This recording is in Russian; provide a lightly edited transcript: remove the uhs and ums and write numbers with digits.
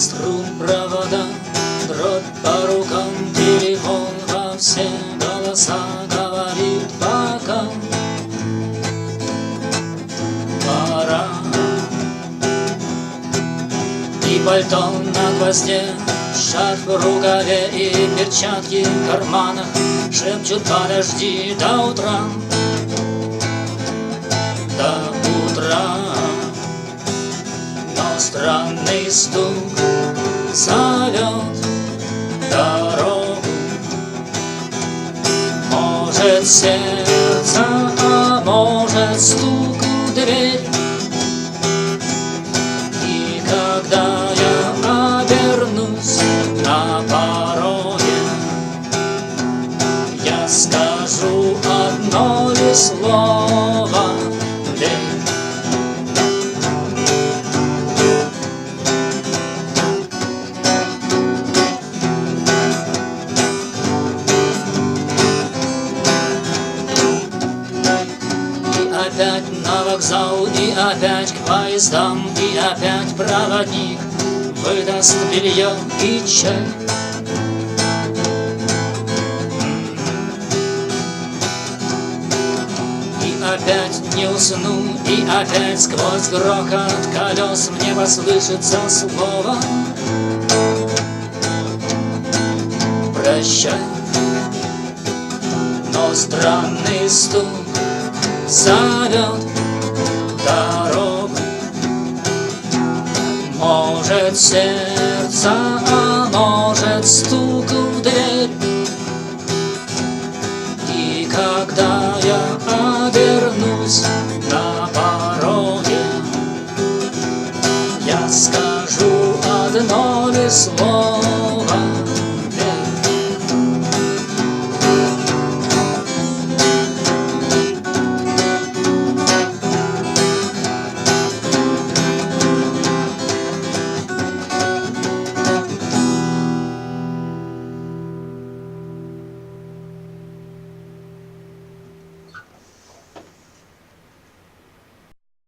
струн провода, дробь по рукам, телефон во все голоса говорит пока. Пора. И пальто на гвозде, шарф в рукаве и перчатки в карманах шепчут: подожди до утра, до утра. Но странный стук зовет дорогу. Может, сердце, а может, стук в дверь. И когда я обернусь на пороге, я скажу одно лишь слово: дверь. Опять на вокзал, и опять к поездам, и опять проводник выдаст белье и чай. И опять не усну, и опять сквозь грохот колес мне послышится слово: прощай. Но странный стук зовет дорогу. Может, сердце, а может, стук в дверь. И когда я обернусь на пороге, я скажу одно лишь слово: